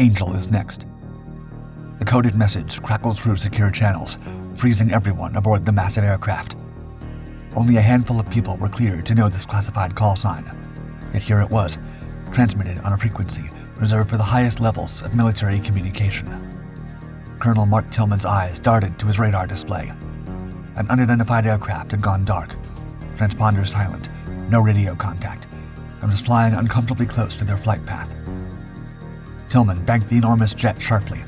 Angel is next. The coded message crackled through secure channels, freezing everyone aboard the massive aircraft. Only a handful of people were cleared to know this classified call sign, yet here it was, transmitted on a frequency reserved for the highest levels of military communication. Colonel Mark Tillman's eyes darted to his radar display. An unidentified aircraft had gone dark, transponder silent, no radio contact, and was flying uncomfortably close to their flight path. Tillman banked the enormous jet sharply,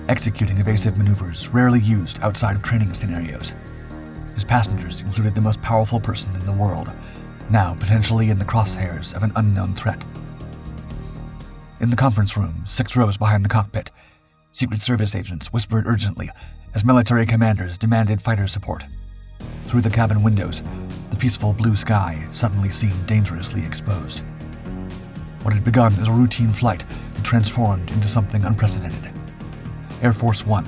executing evasive maneuvers rarely used outside of training scenarios. His passengers included the most powerful person in the world, now potentially in the crosshairs of an unknown threat. In the conference room, 6 rows behind the cockpit, Secret Service agents whispered urgently as military commanders demanded fighter support. Through the cabin windows, the peaceful blue sky suddenly seemed dangerously exposed. What had begun as a routine flight had transformed into something unprecedented. Air Force One,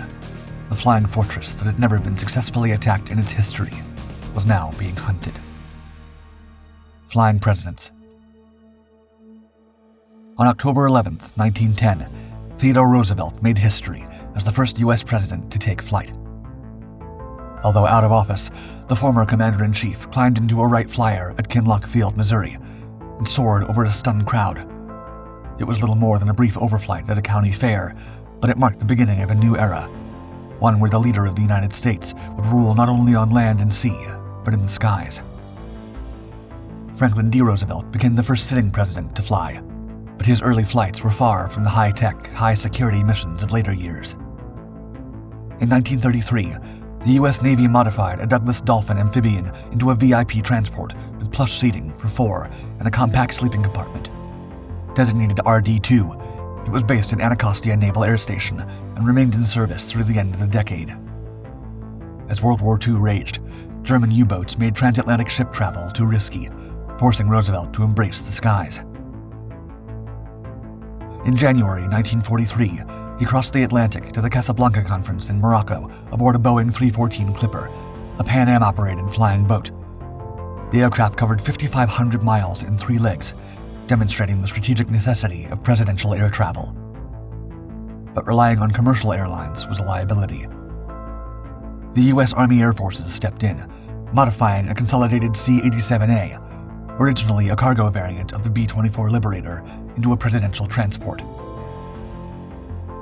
the flying fortress that had never been successfully attacked in its history, was now being hunted. Flying presidents. On October 11, 1910, Theodore Roosevelt made history as the first U.S. president to take flight. Although out of office, the former commander-in-chief climbed into a Wright Flyer at Kinloch Field, Missouri, and soared over a stunned crowd. It was little more than a brief overflight at a county fair, but it marked the beginning of a new era, one where the leader of the United States would rule not only on land and sea, but in the skies. Franklin D. Roosevelt became the first sitting president to fly, but his early flights were far from the high-tech, high-security missions of later years. In 1933, the U.S. Navy modified a Douglas Dolphin amphibian into a VIP transport with plush seating for 4 and a compact sleeping compartment. Designated RD-2, it was based at Anacostia Naval Air Station and remained in service through the end of the decade. As World War II raged, German U-boats made transatlantic ship travel too risky, forcing Roosevelt to embrace the skies. In January 1943, he crossed the Atlantic to the Casablanca Conference in Morocco aboard a Boeing 314 Clipper, a Pan Am-operated flying boat. The aircraft covered 5,500 miles in 3 legs, demonstrating the strategic necessity of presidential air travel. But relying on commercial airlines was a liability. The U.S. Army Air Forces stepped in, modifying a consolidated C-87A, originally a cargo variant of the B-24 Liberator, into a presidential transport.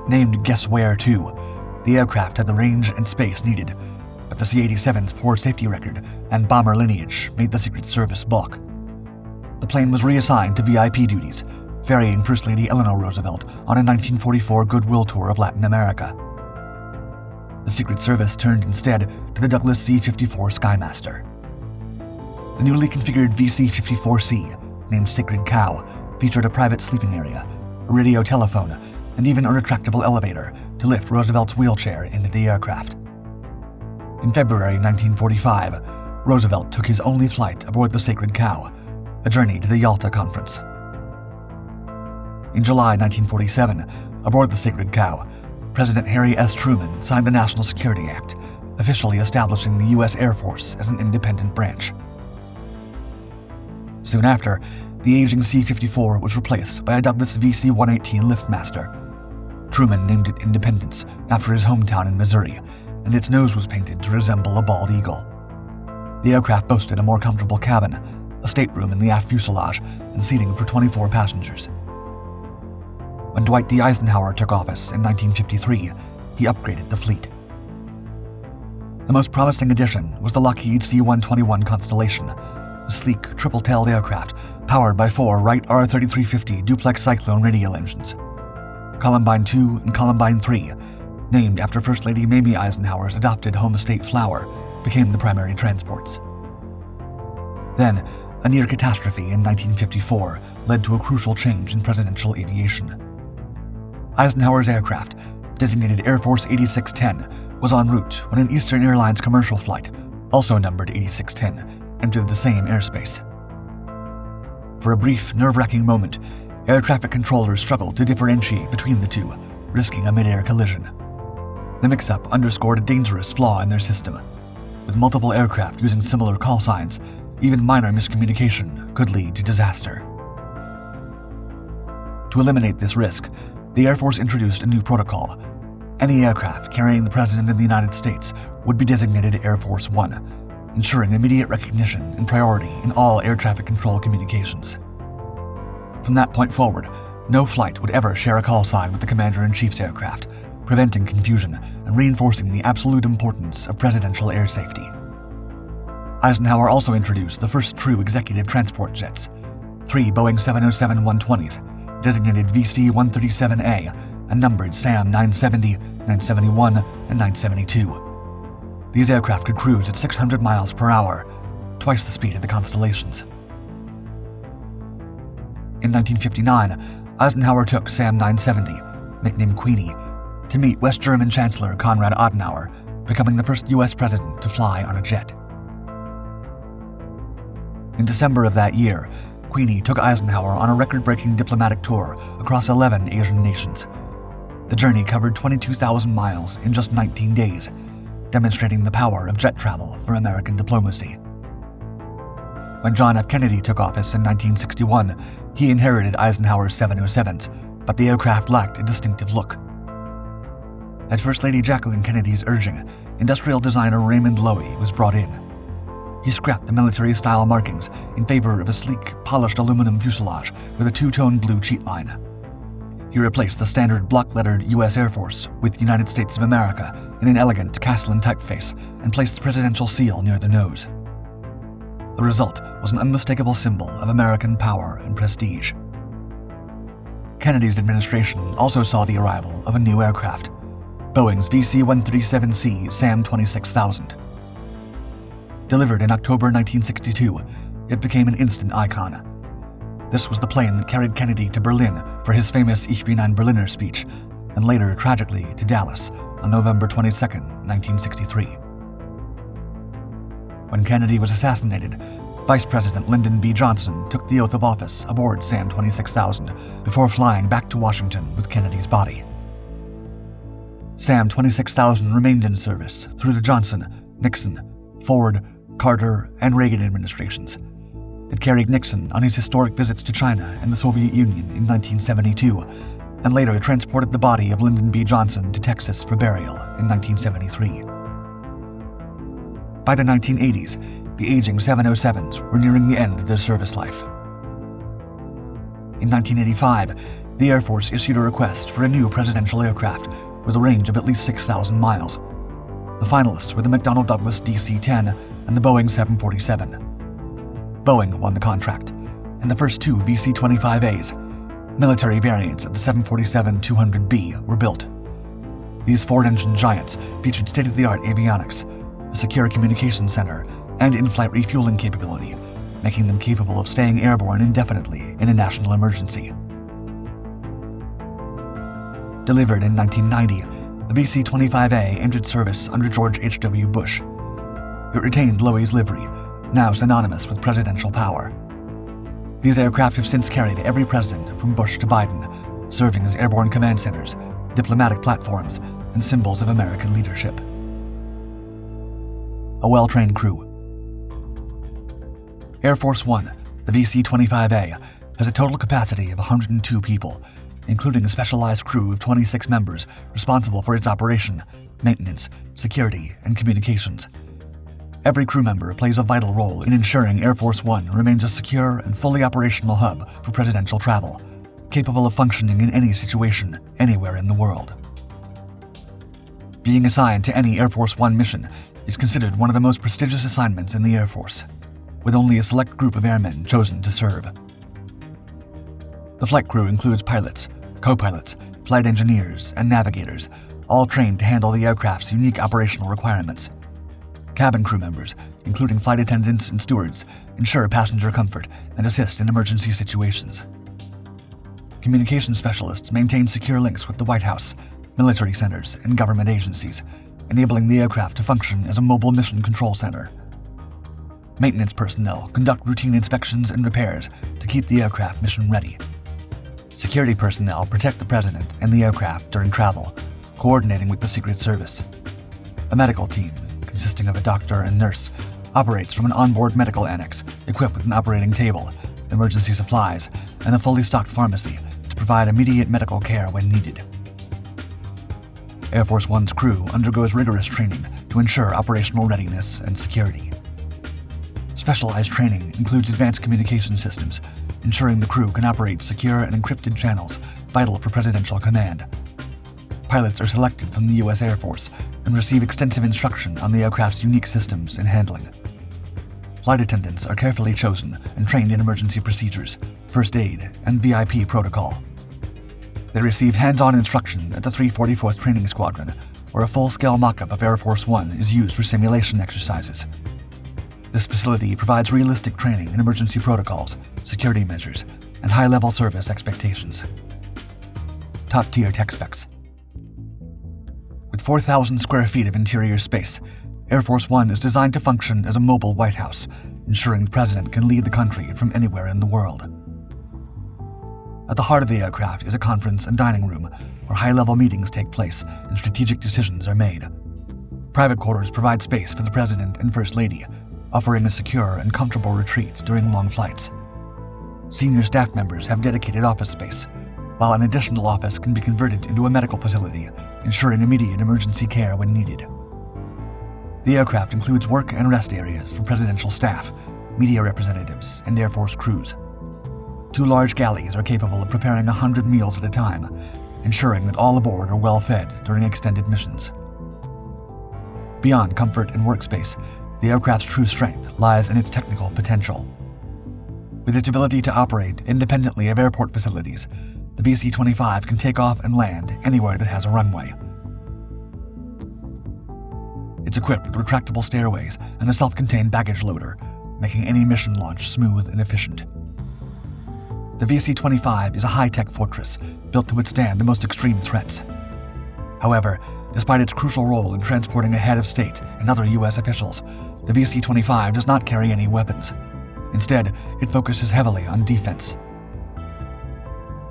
Named Guess Where 2, the aircraft had the range and space needed, but the C-87's poor safety record and bomber lineage made the Secret Service balk. The plane was reassigned to VIP duties, ferrying First Lady Eleanor Roosevelt on a 1944 goodwill tour of Latin America. The Secret Service turned instead to the Douglas C-54 Skymaster. The newly configured VC-54C, named Sacred Cow, featured a private sleeping area, a radio telephone, and even a retractable elevator to lift Roosevelt's wheelchair into the aircraft. In February 1945, Roosevelt took his only flight aboard the Sacred Cow, a journey to the Yalta Conference. In July 1947, aboard the Sacred Cow, President Harry S. Truman signed the National Security Act, officially establishing the U.S. Air Force as an independent branch. Soon after, the aging C-54 was replaced by a Douglas VC-118 Liftmaster. Truman named it Independence after his hometown in Missouri, and its nose was painted to resemble a bald eagle. The aircraft boasted a more comfortable cabin, a stateroom in the aft fuselage, and seating for 24 passengers. When Dwight D. Eisenhower took office in 1953, he upgraded the fleet. The most promising addition was the Lockheed C-121 Constellation, a sleek, triple-tailed aircraft powered by 4 Wright R-3350 duplex Cyclone radial engines. Columbine 2 and Columbine 3, named after First Lady Mamie Eisenhower's adopted home state Flower, became the primary transports. Then, a near catastrophe in 1954 led to a crucial change in presidential aviation. Eisenhower's aircraft, designated Air Force 8610, was en route when an Eastern Airlines commercial flight, also numbered 8610, entered the same airspace. For a brief, nerve-wracking moment, air traffic controllers struggled to differentiate between the two, risking a mid-air collision. The mix-up underscored a dangerous flaw in their system. With multiple aircraft using similar call signs, even minor miscommunication could lead to disaster. To eliminate this risk, the Air Force introduced a new protocol. Any aircraft carrying the President of the United States would be designated Air Force One, ensuring immediate recognition and priority in all air traffic control communications. From that point forward, no flight would ever share a call sign with the Commander-in-Chief's aircraft, preventing confusion and reinforcing the absolute importance of presidential air safety. Eisenhower also introduced the first true executive transport jets, 3 Boeing 707-120s, designated VC-137A and numbered SAM 970, 971, and 972. These aircraft could cruise at 600 miles per hour, twice the speed of the Constellations. In 1959, Eisenhower took SAM 970, nicknamed Queenie, to meet West German Chancellor Konrad Adenauer, becoming the first U.S. president to fly on a jet. In December of that year, Queenie took Eisenhower on a record-breaking diplomatic tour across 11 Asian nations. The journey covered 22,000 miles in just 19 days, demonstrating the power of jet travel for American diplomacy. When John F. Kennedy took office in 1961, he inherited Eisenhower's 707s, but the aircraft lacked a distinctive look. At First Lady Jacqueline Kennedy's urging, industrial designer Raymond Loewy was brought in. He scrapped the military-style markings in favor of a sleek, polished aluminum fuselage with a two-tone blue cheat line. He replaced the standard block-lettered U.S. Air Force with United States of America in an elegant Castellan typeface and placed the presidential seal near the nose. The result was an unmistakable symbol of American power and prestige. Kennedy's administration also saw the arrival of a new aircraft, Boeing's VC-137C SAM 26000. Delivered in October 1962, it became an instant icon. This was the plane that carried Kennedy to Berlin for his famous Ich bin ein Berliner speech, and later, tragically, to Dallas on November 22, 1963. When Kennedy was assassinated, Vice President Lyndon B. Johnson took the oath of office aboard SAM 26000 before flying back to Washington with Kennedy's body. SAM 26000 remained in service through the Johnson, Nixon, Ford, Carter, and Reagan administrations. It carried Nixon on his historic visits to China and the Soviet Union in 1972, and later transported the body of Lyndon B. Johnson to Texas for burial in 1973. By the 1980s, the aging 707s were nearing the end of their service life. In 1985, the Air Force issued a request for a new presidential aircraft with a range of at least 6,000 miles. The finalists were the McDonnell Douglas DC-10 and the Boeing 747. Boeing won the contract, and the first 2 VC-25As, military variants of the 747-200B, were built. These Ford-engine giants featured state-of-the-art avionics, a secure communications center, and in-flight refueling capability, making them capable of staying airborne indefinitely in a national emergency. Delivered in 1990, the VC-25A entered service under George H.W. Bush. It retained Loewy's livery, now synonymous with presidential power. These aircraft have since carried every president from Bush to Biden, serving as airborne command centers, diplomatic platforms, and symbols of American leadership. A well-trained crew. Air Force One, the VC-25A, has a total capacity of 102 people, including a specialized crew of 26 members responsible for its operation, maintenance, security, and communications. Every crew member plays a vital role in ensuring Air Force One remains a secure and fully operational hub for presidential travel, capable of functioning in any situation, anywhere in the world. Being assigned to any Air Force One mission is considered one of the most prestigious assignments in the Air Force, with only a select group of airmen chosen to serve. The flight crew includes pilots, co-pilots, flight engineers, and navigators, all trained to handle the aircraft's unique operational requirements. Cabin crew members, including flight attendants and stewards, ensure passenger comfort and assist in emergency situations. Communications specialists maintain secure links with the White House, military centers, and government agencies, enabling the aircraft to function as a mobile mission control center. Maintenance personnel conduct routine inspections and repairs to keep the aircraft mission ready. Security personnel protect the president and the aircraft during travel, coordinating with the Secret Service. A medical team, consisting of a doctor and nurse, operates from an onboard medical annex equipped with an operating table, emergency supplies, and a fully stocked pharmacy to provide immediate medical care when needed. Air Force One's crew undergoes rigorous training to ensure operational readiness and security. Specialized training includes advanced communication systems, ensuring the crew can operate secure and encrypted channels vital for presidential command. Pilots are selected from the U.S. Air Force and receive extensive instruction on the aircraft's unique systems and handling. Flight attendants are carefully chosen and trained in emergency procedures, first aid, and VIP protocol. They receive hands-on instruction at the 344th Training Squadron, where a full-scale mock-up of Air Force One is used for simulation exercises. This facility provides realistic training in emergency protocols, security measures, and high-level service expectations. Top-tier tech specs. With 4,000 square feet of interior space, Air Force One is designed to function as a mobile White House, ensuring the president can lead the country from anywhere in the world. At the heart of the aircraft is a conference and dining room where high-level meetings take place and strategic decisions are made. Private quarters provide space for the President and First Lady, offering a secure and comfortable retreat during long flights. Senior staff members have dedicated office space, while an additional office can be converted into a medical facility, ensuring immediate emergency care when needed. The aircraft includes work and rest areas for presidential staff, media representatives, and Air Force crews. 2 large galleys are capable of preparing 100 meals at a time, ensuring that all aboard are well fed during extended missions. Beyond comfort and workspace, the aircraft's true strength lies in its technical potential. With its ability to operate independently of airport facilities, the VC-25 can take off and land anywhere that has a runway. It's equipped with retractable stairways and a self-contained baggage loader, making any mission launch smooth and efficient. The VC-25 is a high-tech fortress built to withstand the most extreme threats. However, despite its crucial role in transporting a head of state and other U.S. officials, the VC-25 does not carry any weapons. Instead, it focuses heavily on defense.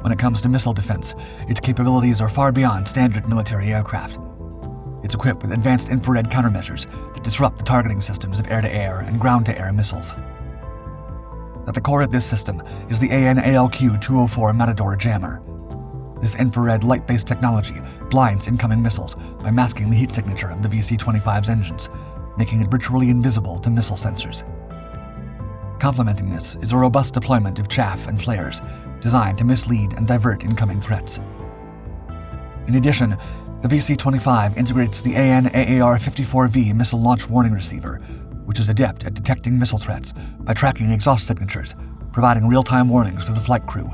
When it comes to missile defense, its capabilities are far beyond standard military aircraft. It's equipped with advanced infrared countermeasures that disrupt the targeting systems of air-to-air and ground-to-air missiles. At the core of this system is the AN/ALQ-204 Matador jammer. This infrared light-based technology blinds incoming missiles by masking the heat signature of the VC-25's engines, making it virtually invisible to missile sensors. Complementing this is a robust deployment of chaff and flares, designed to mislead and divert incoming threats. In addition, the VC-25 integrates the AN/AAR-54V missile launch warning receiver, which is adept at detecting missile threats by tracking exhaust signatures, providing real-time warnings to the flight crew.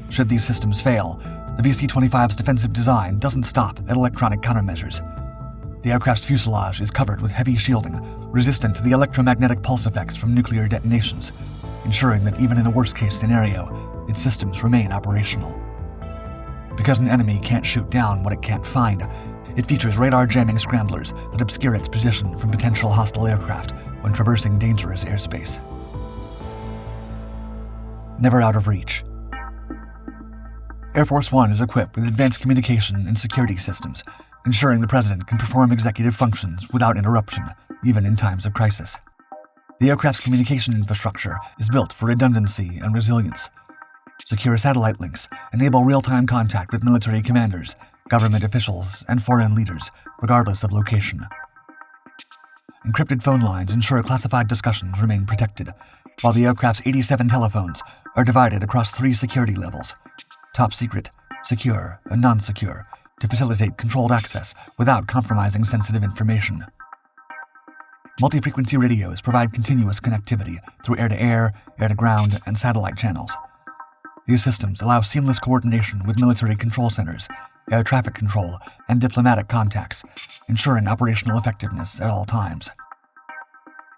Should these systems fail, the VC-25's defensive design doesn't stop at electronic countermeasures. The aircraft's fuselage is covered with heavy shielding, resistant to the electromagnetic pulse effects from nuclear detonations, ensuring that even in a worst-case scenario, its systems remain operational. Because an enemy can't shoot down what it can't find, it features radar-jamming scramblers that obscure its position from potential hostile aircraft when traversing dangerous airspace. Never out of reach. Air Force One is equipped with advanced communication and security systems, ensuring the President can perform executive functions without interruption, even in times of crisis. The aircraft's communication infrastructure is built for redundancy and resilience. Secure satellite links enable real-time contact with military commanders, government officials, and foreign leaders, regardless of location. Encrypted phone lines ensure classified discussions remain protected, while the aircraft's 87 telephones are divided across 3 security levels: top secret, secure, and non-secure, to facilitate controlled access without compromising sensitive information. Multi-frequency radios provide continuous connectivity through air-to-air, air-to-ground, and satellite channels. These systems allow seamless coordination with military control centers, air traffic control, and diplomatic contacts, ensuring operational effectiveness at all times.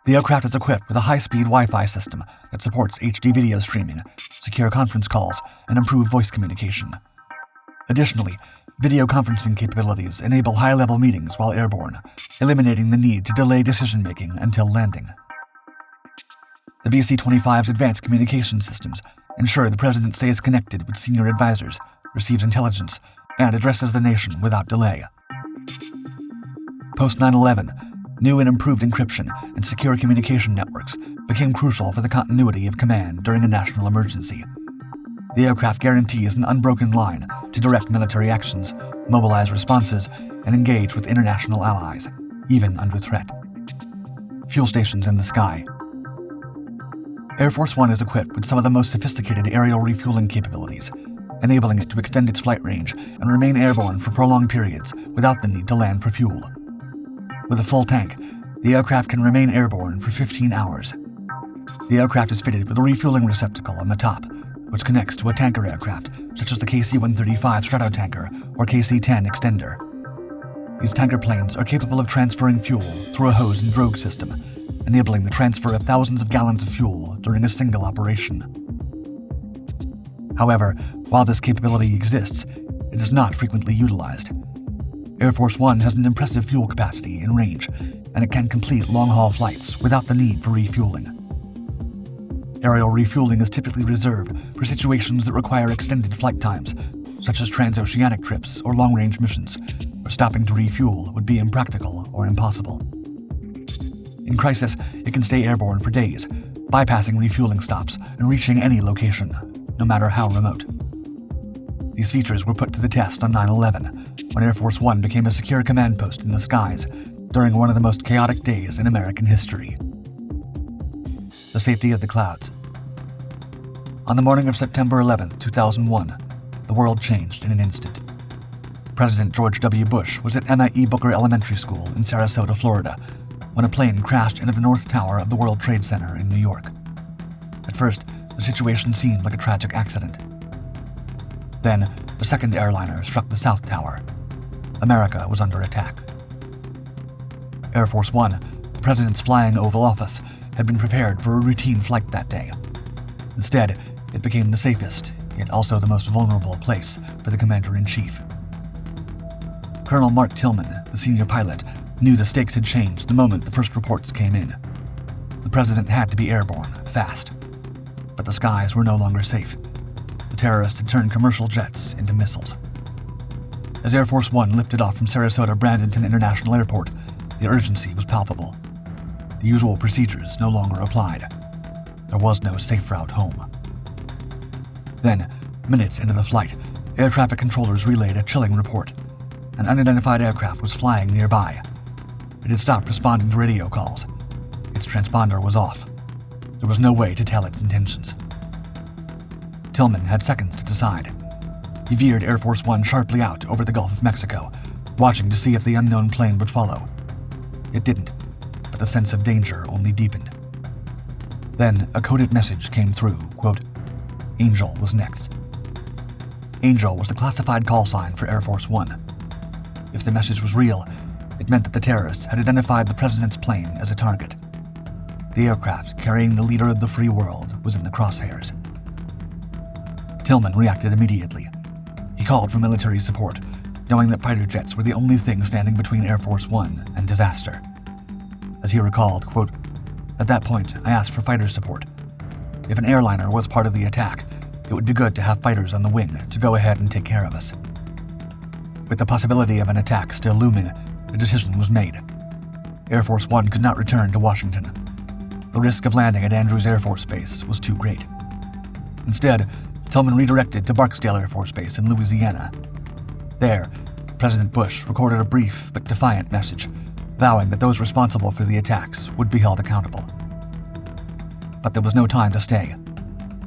The aircraft is equipped with a high-speed Wi-Fi system that supports HD video streaming, secure conference calls, and improved voice communication. Additionally, video conferencing capabilities enable high-level meetings while airborne, eliminating the need to delay decision-making until landing. The VC-25's advanced communication systems ensure the President stays connected with senior advisors, receives intelligence, and addresses the nation without delay. Post 9/11, new and improved encryption and secure communication networks became crucial for the continuity of command during a national emergency. The aircraft guarantees an unbroken line to direct military actions, mobilize responses, and engage with international allies, even under threat. Fuel stations in the sky. Air Force One is equipped with some of the most sophisticated aerial refueling capabilities, enabling it to extend its flight range and remain airborne for prolonged periods without the need to land for fuel. With a full tank, the aircraft can remain airborne for 15 hours. The aircraft is fitted with a refueling receptacle on the top, which connects to a tanker aircraft, such as the KC-135 Stratotanker or KC-10 Extender. These tanker planes are capable of transferring fuel through a hose and drogue system, enabling the transfer of thousands of gallons of fuel during a single operation. However, while this capability exists, it is not frequently utilized. Air Force One has an impressive fuel capacity and range, and it can complete long-haul flights without the need for refueling. Aerial refueling is typically reserved for situations that require extended flight times, such as transoceanic trips or long-range missions, where stopping to refuel would be impractical or impossible. In crisis, it can stay airborne for days, bypassing refueling stops and reaching any location, no matter how remote. These features were put to the test on 9/11, when Air Force One became a secure command post in the skies during one of the most chaotic days in American history. The safety of the clouds. On the morning of September 11, 2001, the world changed in an instant. President George W. Bush was at Emma E. Booker Elementary School in Sarasota, Florida, when a plane crashed into the North Tower of the World Trade Center in New York. At first, the situation seemed like a tragic accident. Then, the second airliner struck the South Tower. America was under attack. Air Force One, the president's flying Oval Office, had been prepared for a routine flight that day. Instead, it became the safest, yet also the most vulnerable place for the Commander-in-Chief. Colonel Mark Tillman, the senior pilot, knew the stakes had changed the moment the first reports came in. The president had to be airborne, fast. But the skies were no longer safe. The terrorists had turned commercial jets into missiles. As Air Force One lifted off from Sarasota Bradenton International Airport, the urgency was palpable. The usual procedures no longer applied. There was no safe route home. Then, minutes into the flight, air traffic controllers relayed a chilling report. An unidentified aircraft was flying nearby. It had stopped responding to radio calls. Its transponder was off. There was no way to tell its intentions. Tillman had seconds to decide. He veered Air Force One sharply out over the Gulf of Mexico, watching to see if the unknown plane would follow. It didn't, but the sense of danger only deepened. Then a coded message came through, quote, "Angel was next." Angel was the classified call sign for Air Force One. If the message was real, it meant that the terrorists had identified the president's plane as a target. The aircraft carrying the leader of the free world was in the crosshairs. Tillman reacted immediately. He called for military support, knowing that fighter jets were the only thing standing between Air Force One and disaster. As he recalled, quote, "At that point, I asked for fighter support. If an airliner was part of the attack, it would be good to have fighters on the wing to go ahead and take care of us." With the possibility of an attack still looming, the decision was made. Air Force One could not return to Washington. The risk of landing at Andrews Air Force Base was too great. Instead, Tillman redirected to Barksdale Air Force Base in Louisiana. There, President Bush recorded a brief but defiant message, vowing that those responsible for the attacks would be held accountable. But there was no time to stay.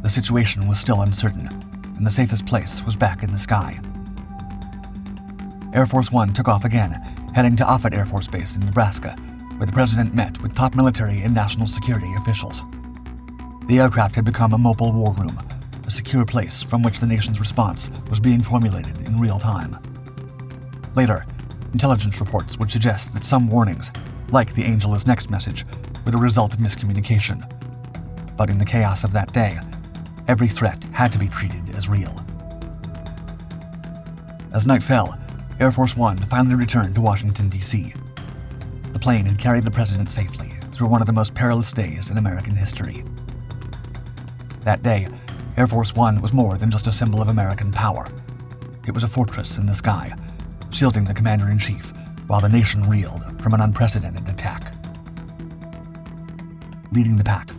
The situation was still uncertain, and the safest place was back in the sky. Air Force One took off again, heading to Offutt Air Force Base in Nebraska, where the president met with top military and national security officials. The aircraft had become a mobile war room, a secure place from which the nation's response was being formulated in real time. Later, intelligence reports would suggest that some warnings, like the Angel is Next message, were the result of miscommunication. But in the chaos of that day, every threat had to be treated as real. As night fell, Air Force One finally returned to Washington, D.C. The plane had carried the president safely through one of the most perilous days in American history. That day, Air Force One was more than just a symbol of American power. It was a fortress in the sky, shielding the Commander-in-Chief while the nation reeled from an unprecedented attack. Leading the pack.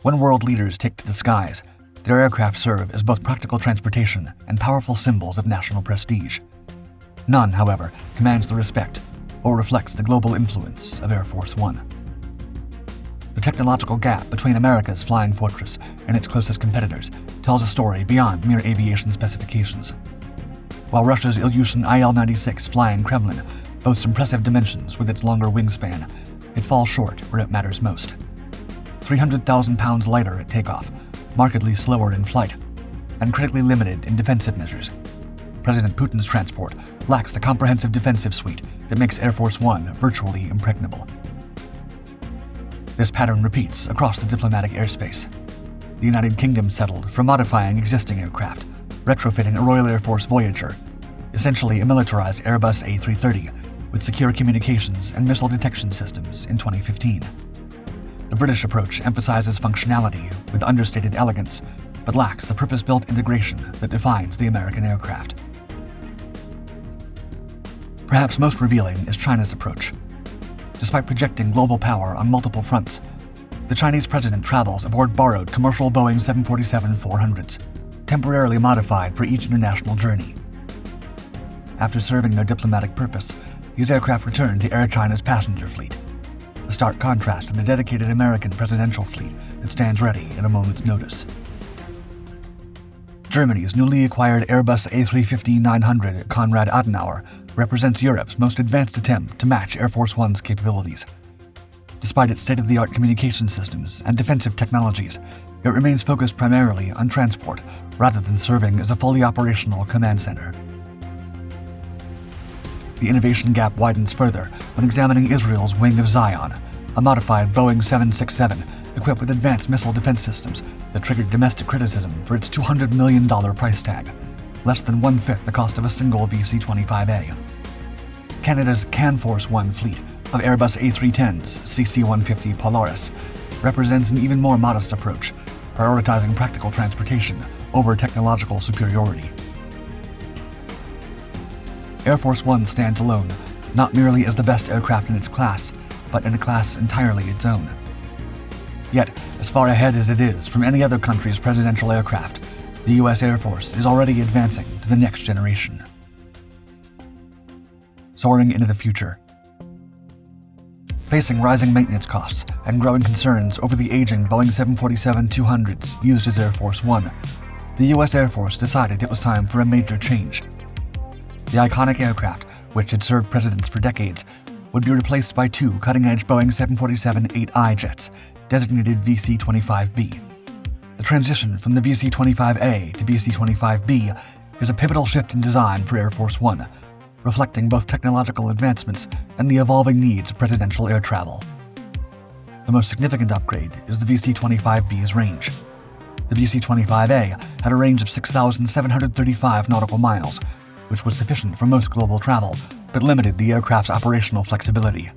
When world leaders take to the skies, their aircraft serve as both practical transportation and powerful symbols of national prestige. None, however, commands the respect or reflects the global influence of Air Force One. The technological gap between America's flying fortress and its closest competitors tells a story beyond mere aviation specifications. While Russia's Ilyushin IL-96 flying Kremlin boasts impressive dimensions with its longer wingspan, it falls short where it matters most. 300,000 pounds lighter at takeoff, markedly slower in flight, and critically limited in defensive measures. President Putin's transport lacks the comprehensive defensive suite that makes Air Force One virtually impregnable. This pattern repeats across the diplomatic airspace. The United Kingdom settled for modifying existing aircraft, retrofitting a Royal Air Force Voyager, essentially a militarized Airbus A330 with secure communications and missile detection systems in 2015. The British approach emphasizes functionality with understated elegance, but lacks the purpose-built integration that defines the American aircraft. Perhaps most revealing is China's approach. Despite projecting global power on multiple fronts, the Chinese president travels aboard borrowed commercial Boeing 747-400s, temporarily modified for each international journey. After serving their diplomatic purpose, these aircraft return to Air China's passenger fleet, a stark contrast to the dedicated American presidential fleet that stands ready at a moment's notice. Germany's newly acquired Airbus A350-900 at Konrad Adenauer represents Europe's most advanced attempt to match Air Force One's capabilities. Despite its state-of-the-art communication systems and defensive technologies, it remains focused primarily on transport rather than serving as a fully operational command center. The innovation gap widens further when examining Israel's Wing of Zion, a modified Boeing 767 equipped with advanced missile defense systems that triggered domestic criticism for its $200 million price tag, less than one-fifth the cost of a single VC-25A. Canada's CanForce One fleet of Airbus A310s CC-150 Polaris represents an even more modest approach, prioritizing practical transportation over technological superiority. Air Force One stands alone, not merely as the best aircraft in its class, but in a class entirely its own. Yet, as far ahead as it is from any other country's presidential aircraft, the U.S. Air Force is already advancing to the next generation. Soaring into the future. Facing rising maintenance costs and growing concerns over the aging Boeing 747-200s used as Air Force One, the U.S. Air Force decided it was time for a major change. The iconic aircraft, which had served presidents for decades, would be replaced by two cutting-edge Boeing 747-8I jets, designated VC-25B. The transition from the VC-25A to VC-25B is a pivotal shift in design for Air Force One, reflecting both technological advancements and the evolving needs of presidential air travel. The most significant upgrade is the VC-25B's range. The VC-25A had a range of 6,735 nautical miles, which was sufficient for most global travel, but limited the aircraft's operational flexibility.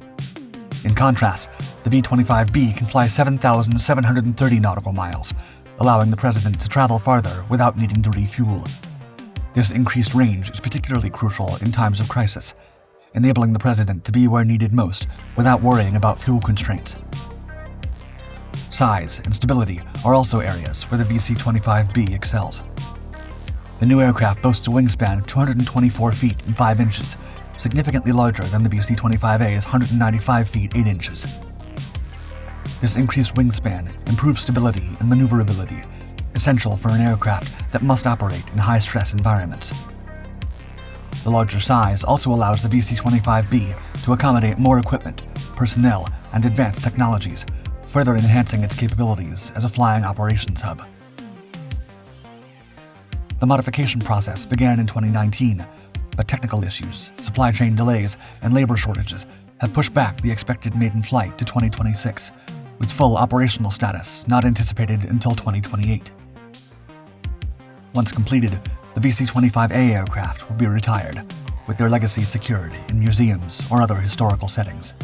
In contrast, the V-25B can fly 7,730 nautical miles, allowing the president to travel farther without needing to refuel. This increased range is particularly crucial in times of crisis, enabling the president to be where needed most without worrying about fuel constraints. Size and stability are also areas where the VC-25B excels. The new aircraft boasts a wingspan of 224 feet and 5 inches, significantly larger than the VC-25A's 195 feet 8 inches. This increased wingspan improves stability and maneuverability, essential for an aircraft that must operate in high-stress environments. The larger size also allows the VC-25B to accommodate more equipment, personnel, and advanced technologies, further enhancing its capabilities as a flying operations hub. The modification process began in 2019, but technical issues, supply chain delays, and labor shortages have pushed back the expected maiden flight to 2026, with full operational status not anticipated until 2028. Once completed, the VC-25A aircraft will be retired, with their legacy secured in museums or other historical settings.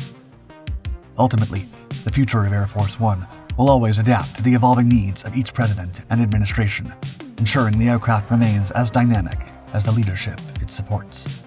Ultimately, the future of Air Force One will always adapt to the evolving needs of each president and administration, ensuring the aircraft remains as dynamic as the leadership it supports.